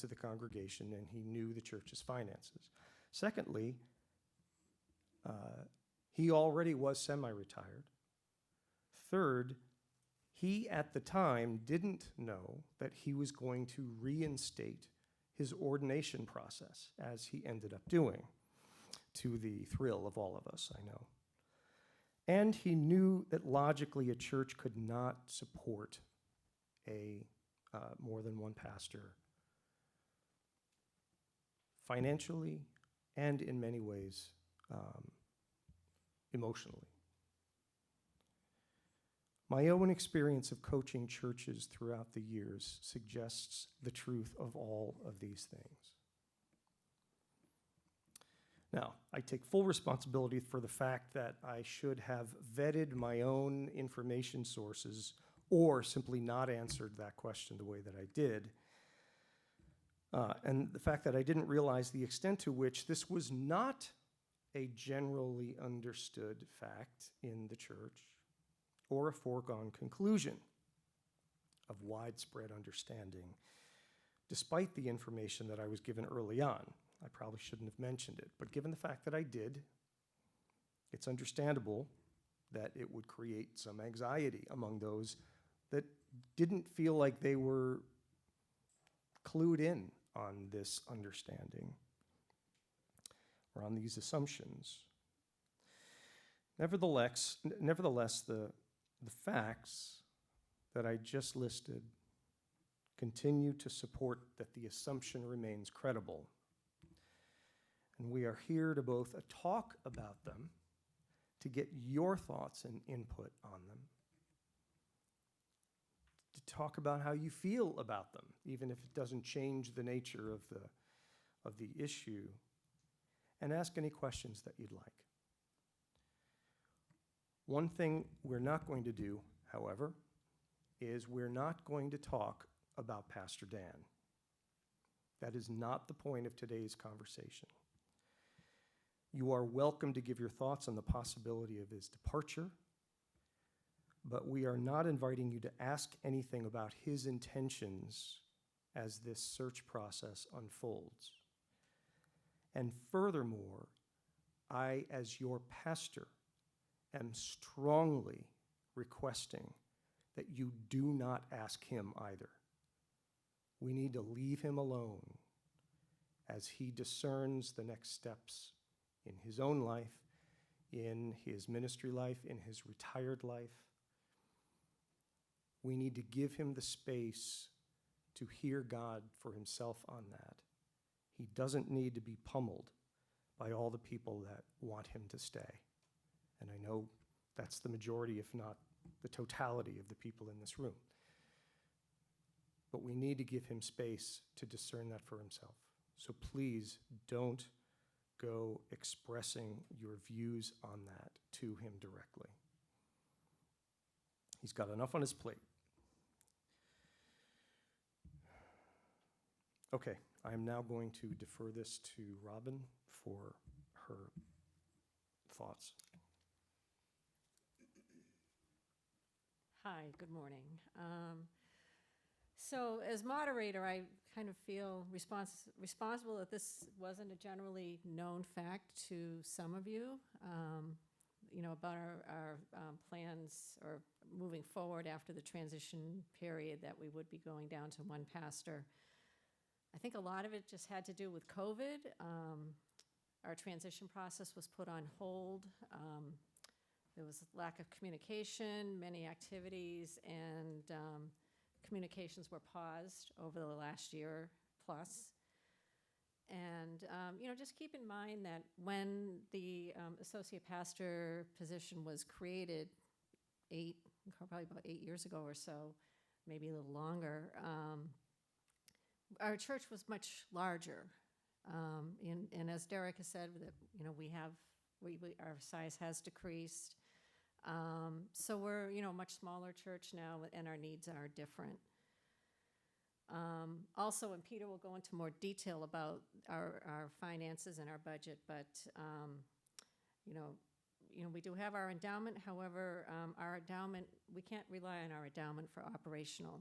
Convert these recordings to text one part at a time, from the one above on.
to the congregation, and he knew the church's finances. Secondly, he already was semi-retired. Third, he at the time didn't know that he was going to reinstate his ordination process, as he ended up doing, to the thrill of all of us, I know. And he knew that logically a church could not support a more than one pastor financially and in many ways emotionally. My own experience of coaching churches throughout the years suggests the truth of all of these things. Now, I take full responsibility for the fact that I should have vetted my own information sources or simply not answered that question the way that I did. And the fact that I didn't realize the extent to which this was not a generally understood fact in the church or a foregone conclusion of widespread understanding, despite the information that I was given early on. I probably shouldn't have mentioned it, but given the fact that I did, it's understandable that it would create some anxiety among those that didn't feel like they were clued in on this understanding or on these assumptions. Nevertheless, the facts that I just listed continue to support that the assumption remains credible. And we are here to both talk about them, to get your thoughts and input on them, to talk about how you feel about them, even if it doesn't change the nature of the issue, and ask any questions that you'd like. One thing we're not going to do, however, is we're not going to talk about Pastor Dan. That is not the point of today's conversation. You are welcome to give your thoughts on the possibility of his departure, but we are not inviting you to ask anything about his intentions as this search process unfolds. And furthermore, I, as your pastor, am strongly requesting that you do not ask him either. We need to leave him alone as he discerns the next steps in his own life, in his ministry life, in his retired life. We need to give him the space to hear God for himself on that. He doesn't need to be pummeled by all the people that want him to stay. And I know that's the majority, if not the totality of the people in this room. But we need to give him space to discern that for himself. So please don't go expressing your views on that to him directly. He's got enough on his plate. Okay, I am now going to defer this to Robin for her thoughts. Hi, good morning. So as moderator, I kind of feel responsible that this wasn't a generally known fact to some of you, about our plans or moving forward after the transition period that we would be going down to one pastor. I think a lot of it just had to do with COVID. Our transition process was put on hold. There was a lack of communication, many activities, and communications were paused over the last year plus. And, just keep in mind that when the associate pastor position was created probably about 8 years ago or so, maybe a little longer, our church was much larger. And as Derek has said, that our size has decreased. So we're, a much smaller church now, and our needs are different. Also, and Peter will go into more detail about our finances and our budget, but, we do have our endowment. However, our endowment, we can't rely on our endowment for operational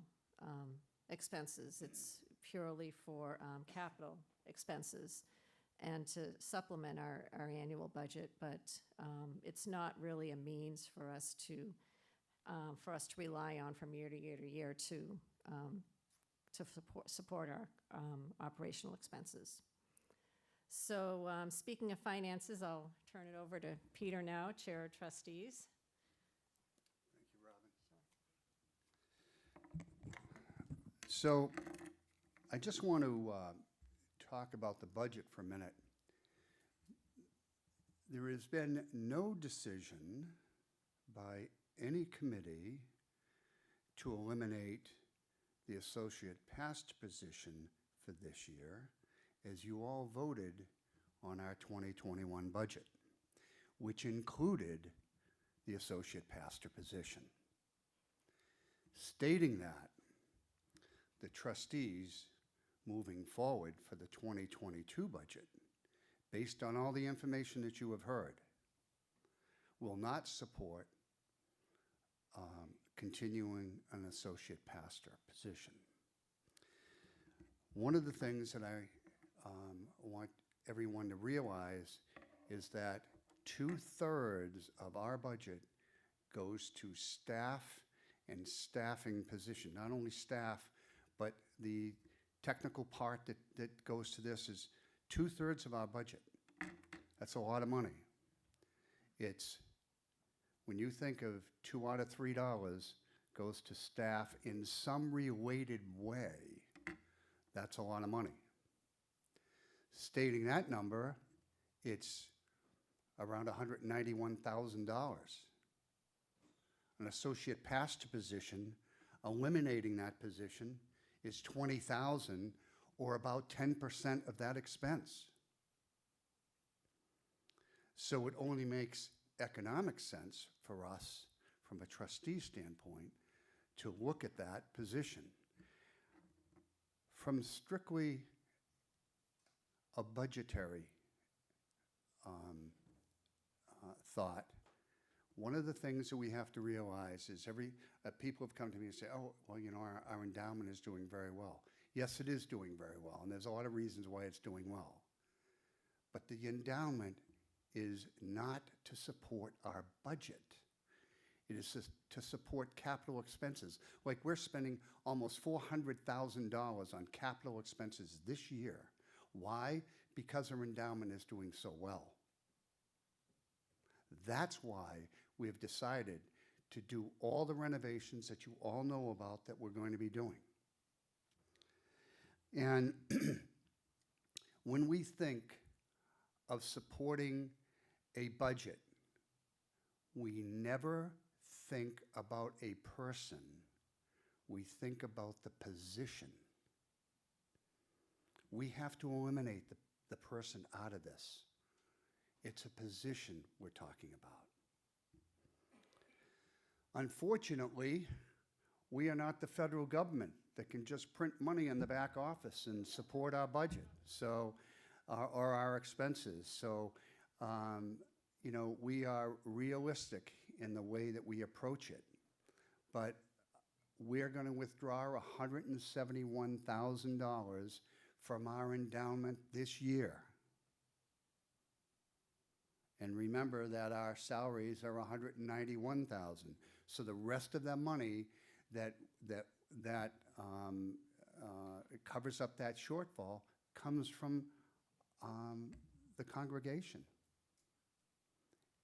expenses. It's purely for capital expenses and to supplement our annual budget, but it's not really a means for us to rely on from year to year to year to support our operational expenses. So speaking of finances, I'll turn it over to Peter now, Chair of Trustees. Thank you, Robin. So I just want to talk about the budget for a minute. There has been no decision by any committee to eliminate the associate pastor position for this year, as you all voted on our 2021 budget, which included the associate pastor position. Stating that, the trustees moving forward for the 2022 budget, based on all the information that you have heard, will not support continuing an associate pastor position. One of the things that I want everyone to realize is that 2/3 of our budget goes to staff and staffing position. Not only staff, but the technical part that goes to this is 2/3 of our budget. That's a lot of money. It's, when you think of $2 out of $3 goes to staff in some related way, that's a lot of money. Stating that number, it's around $191,000. An associate pastor position, eliminating that position, is $20,000, or about 10% of that expense. So it only makes economic sense for us, from a trustee standpoint, to look at that position. From strictly a budgetary thought, one of the things that we have to realize is people have come to me and say, oh, well, you know, our endowment is doing very well. Yes, it is doing very well, and there's a lot of reasons why it's doing well. But the endowment is not to support our budget. It is to support capital expenses. Like, we're spending almost $400,000 on capital expenses this year. Why? Because our endowment is doing so well. That's why we have decided to do all the renovations that you all know about that we're going to be doing. And when we think of supporting a budget, we never think about a person. We think about the position. We have to eliminate the person out of this. It's a position we're talking about. Unfortunately, we are not the federal government that can just print money in the back office and support our budget, so, or our expenses. So, you know, we are realistic in the way that we approach it. But we're going to withdraw $171,000 from our endowment this year. And remember that our salaries are $191,000. So the rest of that money that covers up that shortfall comes from the congregation.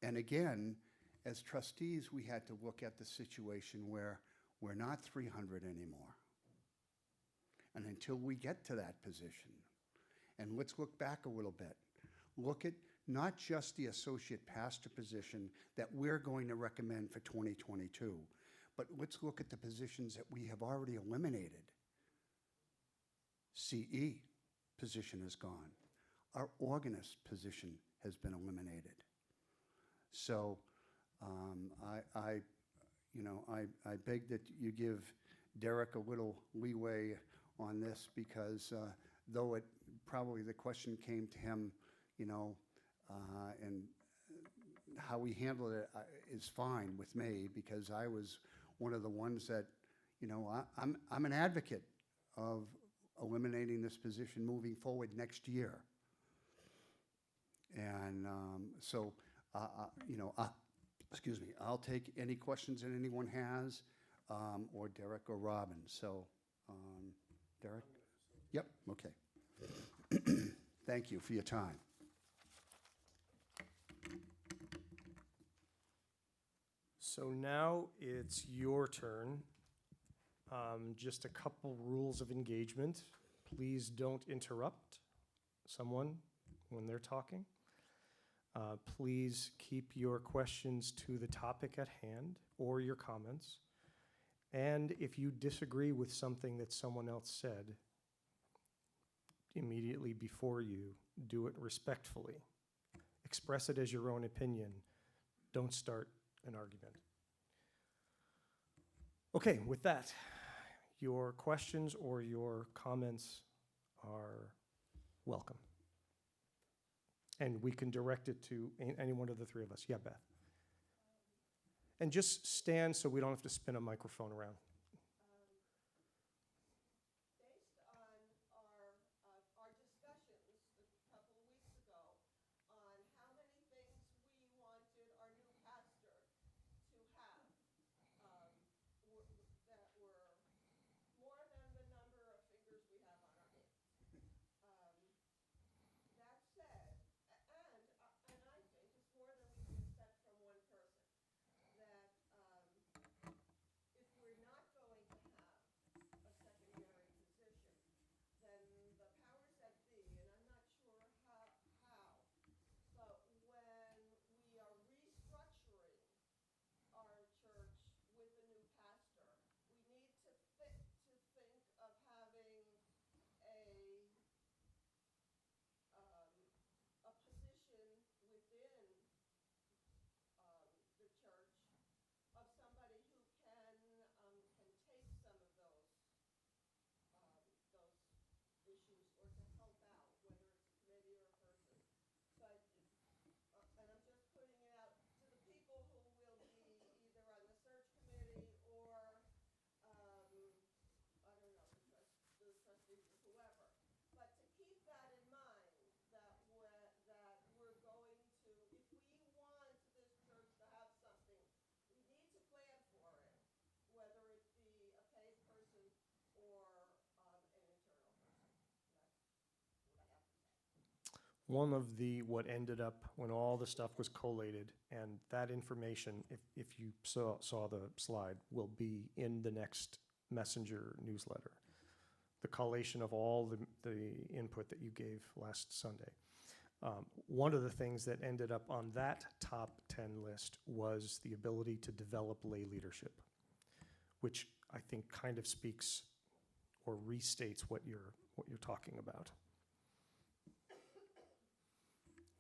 And again, as trustees, we had to look at the situation where we're not 300 anymore. And until we get to that position, and let's look back a little bit, look at not just the associate pastor position that we're going to recommend for 2022, but let's look at the positions that we have already eliminated. CE position is gone. Our organist position has been eliminated. So I beg that you give Derek a little leeway on this, because though it probably the question came to him, you know, and how we handled it is fine with me, because I was one of the ones that, you know, I'm an advocate of eliminating this position moving forward next year. And so, you know, excuse me, I'll take any questions that anyone has, or Derek or Robin. So, Derek? Yep, okay. Thank you for your time. So now it's your turn. Just a couple rules of engagement. Please don't interrupt someone when they're talking. Please keep your questions to the topic at hand or your comments. And if you disagree with something that someone else said immediately before you, do it respectfully. Express it as your own opinion. Don't start an argument. Okay, with that, your questions or your comments are welcome. And we can direct it to any one of the three of us. Yeah, Beth. And just stand so we don't have to spin a microphone around. Based on our discussions a couple of weeks ago on how many things we wanted our new pastor to have, that were more than the number of fingers we have on our hands. That said, and I think it's more than we can expect from one person, that if we're not going to have a secondary position, then the powers that be, and I'm not sure how, but when we are restructuring our church with a new pastor, we need to think of having a position within the church of somebody who can take some of those issues or to help out, whether it's a committee or a person. So and I'm just putting it out to the people who will be either on the search committee or I don't know, the trustees or whoever. But to keep that in mind, that we're going to, if we want this church to have something, we need to plan for it, whether it be a paid person or an internal person. That's what I have to say. One of what ended up when all the stuff was collated, and that information, if you saw the slide, will be in the next messenger newsletter. The collation of all the input that you gave last Sunday. One of the things that ended up on that top 10 list was the ability to develop lay leadership, which I think kind of speaks or restates what you're talking about.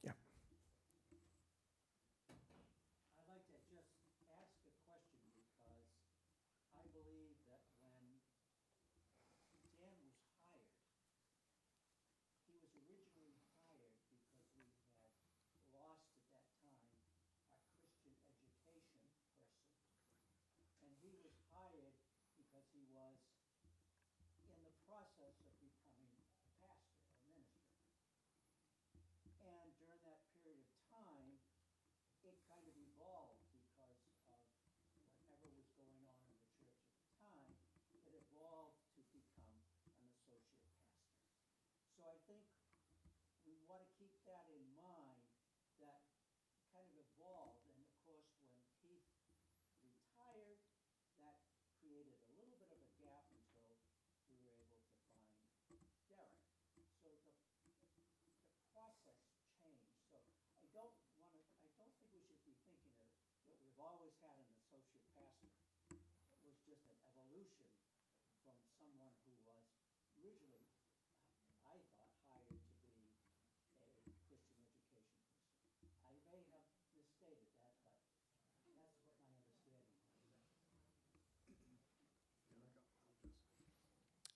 Yeah. I'd like to just ask a question because I believe that when Dan was hired, he was originally hired because we had lost at that time a Christian education person. And he was hired because he was in the process of becoming a pastor or minister. And during that period of time, it kind of evolved because of whatever was going on in the church at the time. It evolved to become an associate pastor. So I think we want to keep that in mind, that kind of evolved. And of course, when Keith retired, that created a little bit of a gap until we were able to find Derek. So the process changed. So I don't think we should be thinking that we've always had an associate pastor. It was just an evolution from someone who was originally, I thought, hired to be a Christian education person. I may have misstated that, but that's what my understanding was.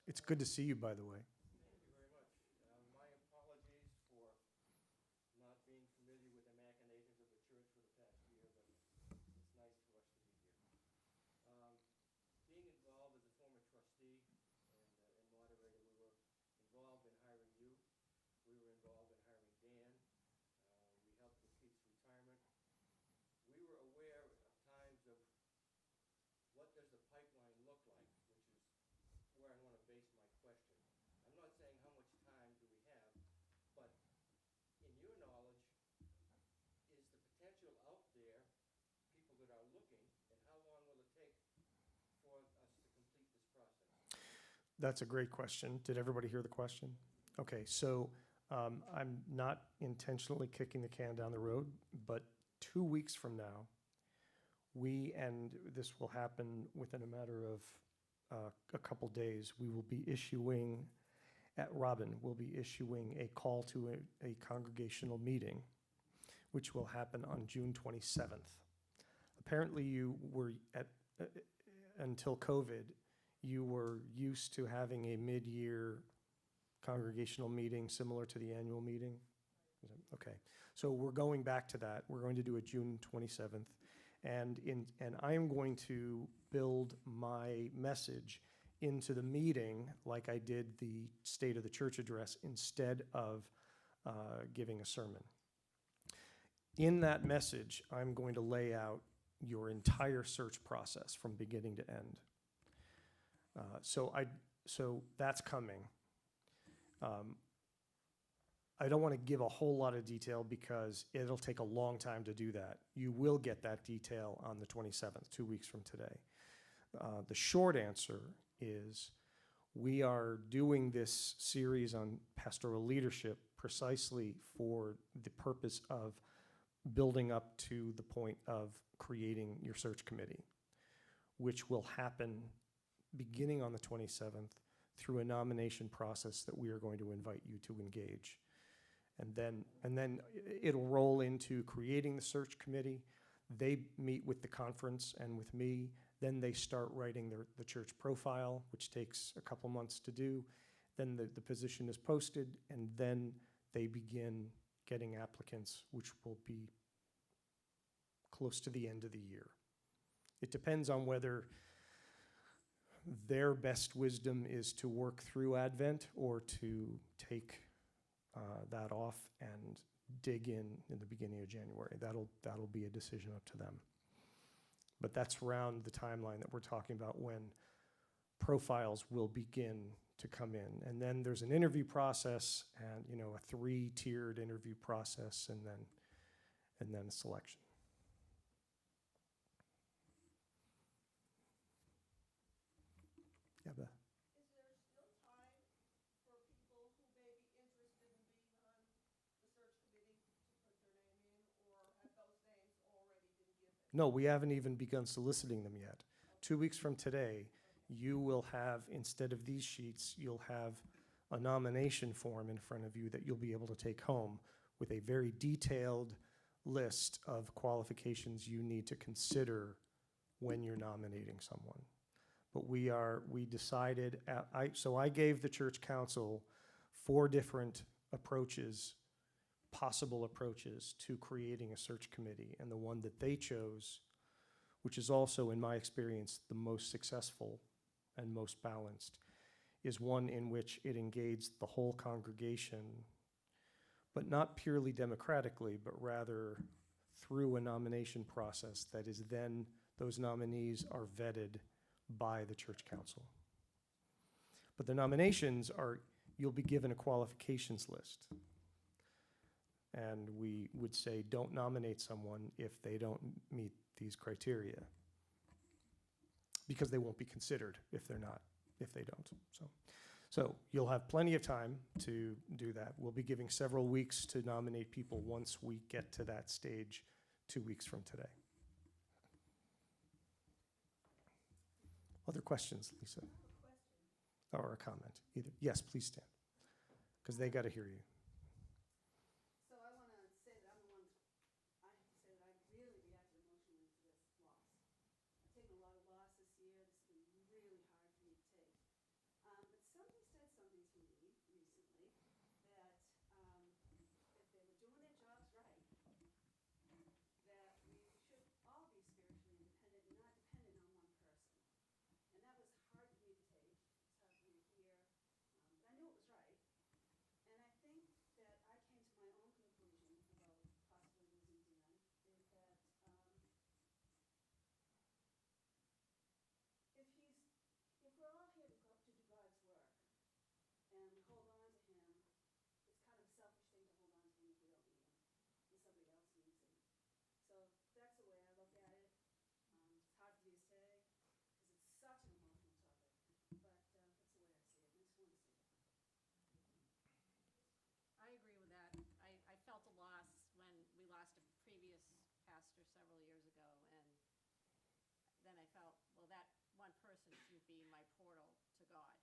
It's good to see you, by the way. Thank you very much. My apologies for not being familiar with the machinations of the church for the past year, but it's nice for us to be here. Being involved as a former trustee and moderator, we were That's a great question. Did everybody hear the question? Okay, so I'm not intentionally kicking the can down the road, but 2 weeks from now, and this will happen within a matter of a couple days, we will be issuing, at Robin, we'll be issuing a call to a congregational meeting, which will happen on June 27th. Apparently you were until COVID, you were used to having a mid-year congregational meeting similar to the annual meeting? Okay, so we're going back to that. We're going to do it June 27th. And I am going to build my message into the meeting like I did the State of the Church address instead of giving a sermon. In that message, I'm going to lay out your entire search process from beginning to end. So that's coming. I don't want to give a whole lot of detail because it'll take a long time to do that. You will get that detail on the 27th, 2 weeks from today. The short answer is we are doing this series on pastoral leadership precisely for the purpose of building up to the point of creating your search committee, which will happen beginning on the 27th through a nomination process that we are going to invite you to engage. And then it'll roll into creating the search committee. They meet with the conference and with me. Then they start writing the church profile, which takes a couple months to do. Then the position is posted, and then they begin getting applicants, which will be close to the end of the year. It depends on whether their best wisdom is to work through Advent or to take that off and dig in the beginning of January. That'll be a decision up to them. But that's around the timeline that we're talking about when profiles will begin to come in. And then there's an interview process and a 3-tiered interview process and then a selection. Yeah, Beth. Is there still time for people who may be interested in being on the search committee to put their name in, or have those names already been given? No, we haven't even begun soliciting them yet. 2 weeks from today, you will have, instead of these sheets, you'll have a nomination form in front of you that you'll be able to take home with a very detailed list of qualifications you need to consider when you're nominating someone. But we decided, so I gave the church council 4 different approaches, possible approaches to creating a search committee. And the one that they chose, which is also, in my experience, the most successful and most balanced, is one in which it engaged the whole congregation, but not purely democratically, but rather through a nomination process that is then, those nominees are vetted by the church council. But the nominations are, you'll be given a qualifications list. And we would say, don't nominate someone if they don't meet these criteria, because they won't be considered if they don't. So you'll have plenty of time to do that. We'll be giving several weeks to nominate people once we get to that stage 2 weeks from today. Other questions, Lisa? Or a comment, either. Yes, please stand, because they got to hear you. So I want to say that I have to say that I really reacted emotionally to this loss. I've taken a lot of loss this year. This has been really hard for me to take. But somebody said something to me recently that if they were doing their jobs right, that we should all be spiritually independent and not dependent on one person. And that was hard for me to take. It's hard for me to hear. But I knew it was right. And I think pastor several years ago, and then I felt, well, that one person shouldn't be my portal to God.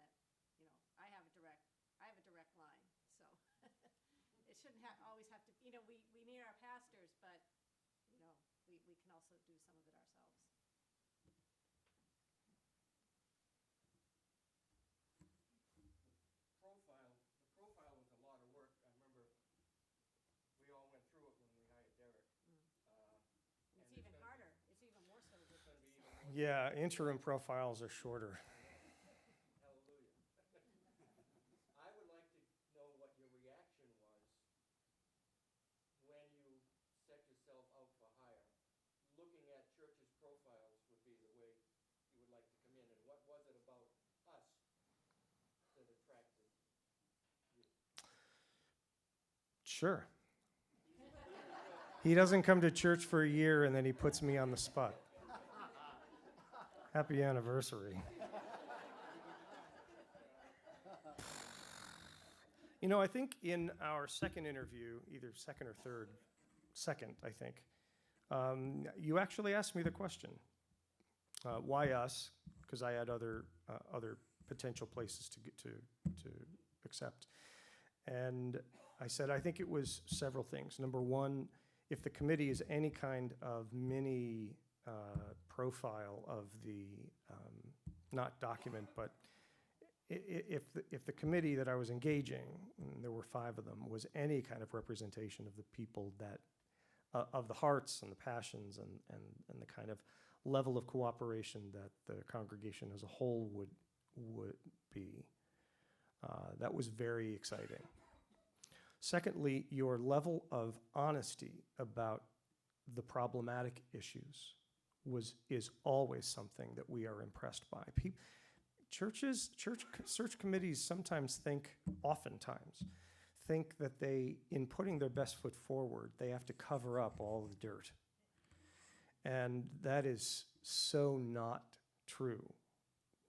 That, you know, I have a direct line, so it shouldn't always have to, you know, we need our pastors, but, you know, we can also do some of it ourselves. The profile was a lot of work. I remember we all went through it when we hired Derek. It's even harder. It's even more so. It's going to be even more. Yeah, interim profiles are shorter. Hallelujah. I would like to know what your reaction was when you set yourself out for hire. Looking at churches' profiles would be the way you would like to come in, and what was it about us that attracted you? Sure. He doesn't come to church for a year and then he puts me on the spot. Happy anniversary. You know, I think in our second interview, either second or third, second, I think, you actually asked me the question, why us? Because I had other potential places to accept. And I said, I think it was several things. Number one, if the committee is any kind of mini profile of the, not document, but if the committee that I was engaging, and there were 5 of them, was any kind of representation of the people that, of the hearts and the passions and the kind of level of cooperation that the congregation as a whole would be, that was very exciting. Secondly, your level of honesty about the problematic issues is always something that we are impressed by. Church search committees oftentimes think that they, in putting their best foot forward, they have to cover up all the dirt. And that is so not true.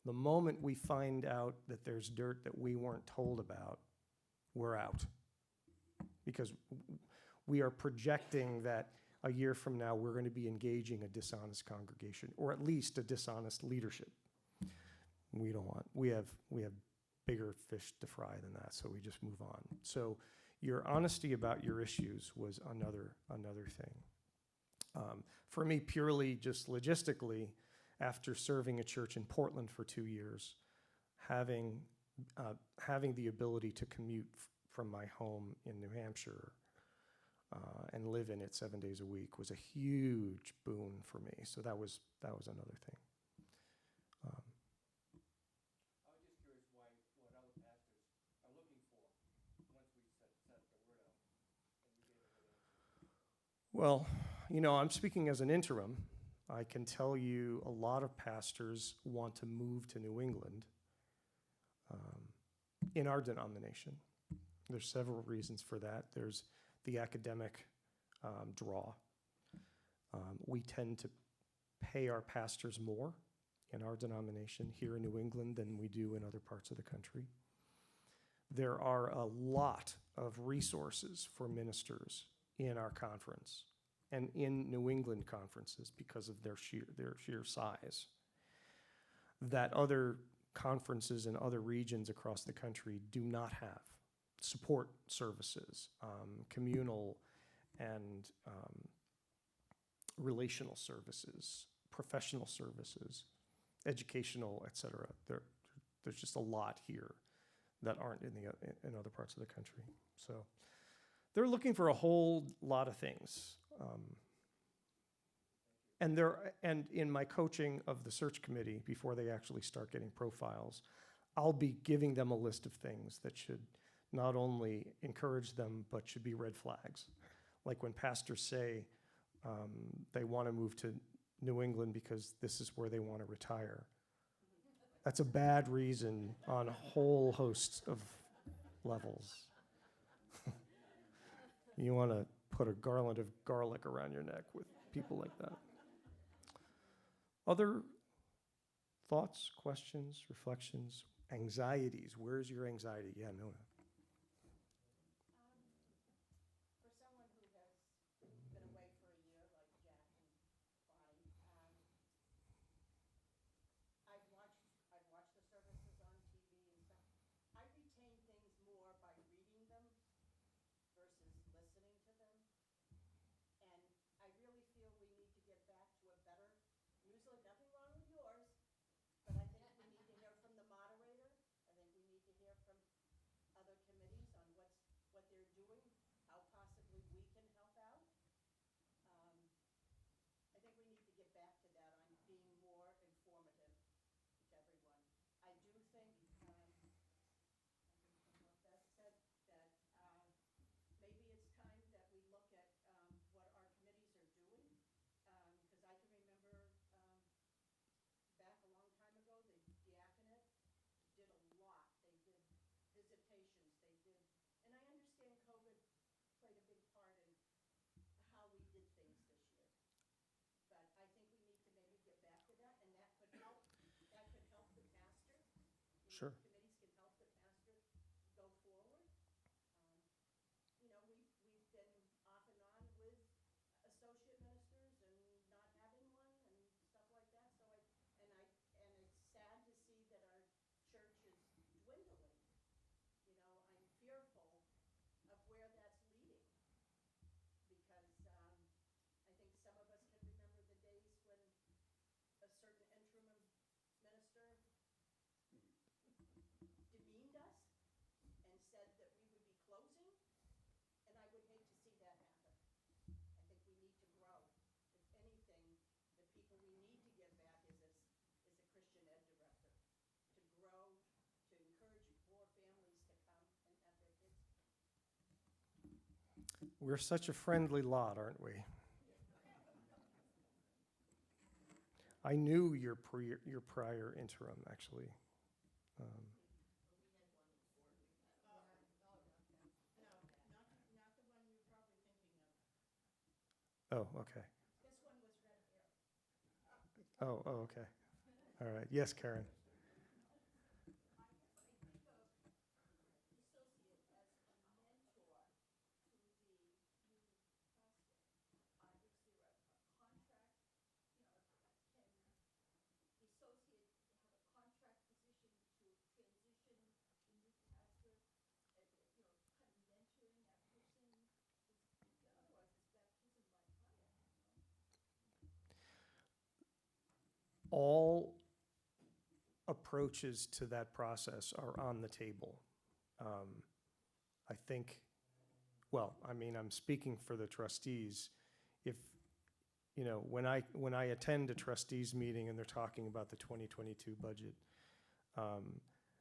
The moment we find out that there's dirt that we weren't told about, we're out. Because we are projecting that a year from now we're going to be engaging a dishonest congregation, or at least a dishonest leadership. We have bigger fish to fry than that, so we just move on. So your honesty about your issues was another thing. For me, purely just logistically, after serving a church in Portland for 2 years, having the ability to commute from my home in New Hampshire and live in it 7 days a week was a huge boon for me. So that was another thing. I was just curious what other pastors are looking for once we set the word out, and you gave a good answer. Well, you know, I'm speaking as an interim. I can tell you a lot of pastors want to move to New England in our denomination. There's several reasons for that. There's the academic draw. We tend to pay our pastors more in our denomination here in New England than we do in other parts of the country. There are a lot of resources for ministers in our conference and in New England conferences because of their sheer size that other conferences in other regions across the country do not have. Support services, communal and relational services, professional services, educational, et cetera. There's just a lot here that aren't in other parts of the country. So they're looking for a whole lot of things. And in my coaching of the search committee, before they actually start getting profiles, I'll be giving them a list of things that should not only encourage them, but should be red flags. Like when pastors say they want to move to New England because this is where they want to retire. That's a bad reason on a whole host of levels. You want to put a garland of garlic around your neck with people like that. Other thoughts, questions, reflections, anxieties? Where's your anxiety? Yeah, Nona. For someone who has been away for Counselor, nothing wrong with yours, but I think we need to hear from the moderator. I think we need to hear from other committees on what they're doing, how possibly we can help out. Um, I think we need to get back to that on being more informative to everyone. I do think, from what Beth said, that maybe it's time that we look at what our committees are doing. Because I can remember back a long time ago, the diaconate did a lot. They did visitations, they did, and I understand COVID played a big part in how we did things this year. But I think we need to maybe get back to that, and that could help the pastor. Sure. Committees can help the pastor go forward. We've been off and on with associate ministers and not having one and stuff like that. So and it's sad to see that our church is dwindling. I'm fearful of where that's leading, because I think some of us can remember the days when a certain interim minister demeaned us and said that we would be closing, and I would hate to see that happen. I think we need to grow. If anything, the people we need to get back is a Christian ed director, to grow, to encourage more families to come and have their kids. We're such a friendly lot, aren't we? I knew your prior interim, actually. No, not the one you're probably thinking of. Oh, okay. This one was red hair. Oh, okay. All right. Yes, Karen. I think of the associate as a mentor to the new pastor. Is there a contract, can the associate have a contract position to transition the new pastor, kind of mentoring that person? Otherwise, it's baptism by fire, All approaches to that process are on the table. I think, I'm speaking for the trustees. If, when I attend a trustees meeting and they're talking about the 2022 budget,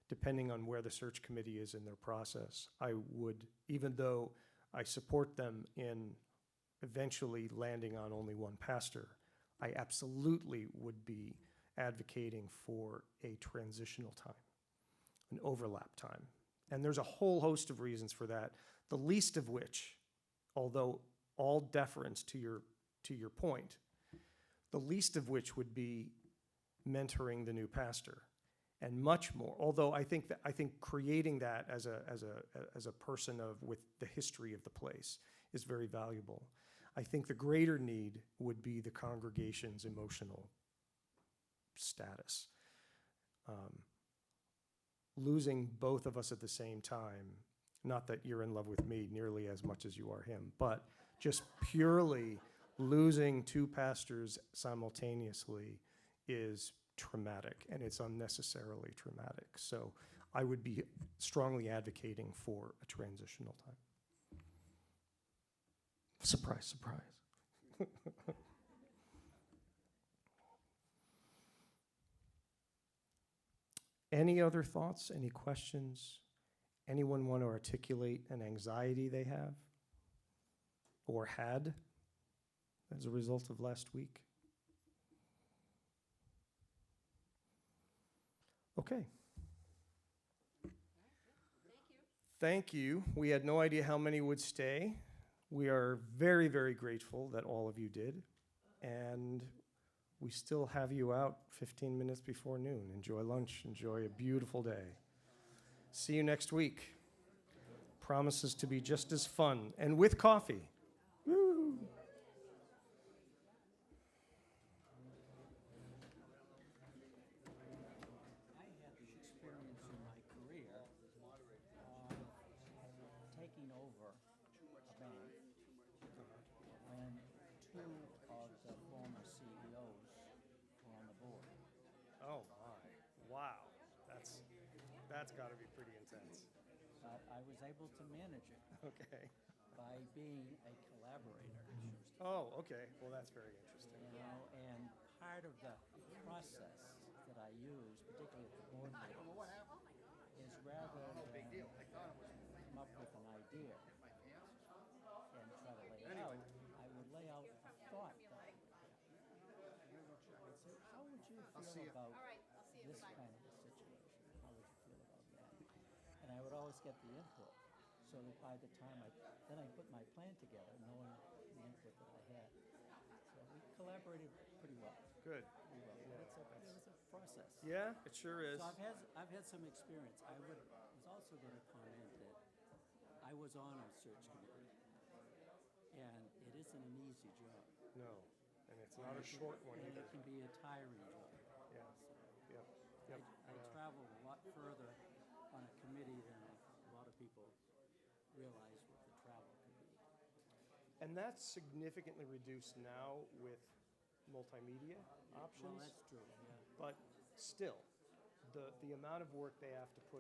depending on where the search committee is in their process, I would, even though I support them in eventually landing on only one pastor, I absolutely would be advocating for a transitional time, an overlap time. And there's a whole host of reasons for that, the least of which, although all deference to your point, the least of which would be mentoring the new pastor, and much more. Although I think creating that as a person with the history of the place is very valuable. I think the greater need would be the congregation's emotional status. Losing both of us at the same time, not that you're in love with me nearly as much as you are him, but just purely losing two pastors simultaneously is traumatic, and it's unnecessarily traumatic. So I would be strongly advocating for a transitional time. Surprise, surprise. Any other thoughts, any questions? Anyone want to articulate an anxiety they have or had as a result of last week? Okay. Thank you. We had no idea how many would stay. We are very, very grateful that all of you did. And we still have you out 15 minutes before noon. Enjoy lunch. Enjoy a beautiful day. See you next week. Promises to be just as fun and with coffee. Woo! I had the experience in my career of taking over a bank when two of the former CEOs from That's gotta be pretty intense. But I was able to manage it Okay. by being a collaborator, Oh, okay. Well, that's very interesting. you know, and part of the process that I use, particularly at the board meetings, is rather than come up with an idea and try to lay it out, I would lay out a thought that I would have. I'd say, how would you feel about this kind of a situation? How would you feel about that? And I would always get the input, so that by the time then I put my plan together, knowing the input that I had. So we collaborated pretty well. Good. Pretty well. Yeah, It was a process. Yeah, it sure is. So I've had some experience. I was also going to comment that I was on a search committee, and it isn't an easy job. No, and it's not a short one And either. it can be a tiring job. Yeah, yep, I, yep. I travel a lot further on a committee than a lot of people realize what the travel could be. And that's significantly reduced now with multimedia Well, options, that's true, yeah. but still, the amount of work they have to put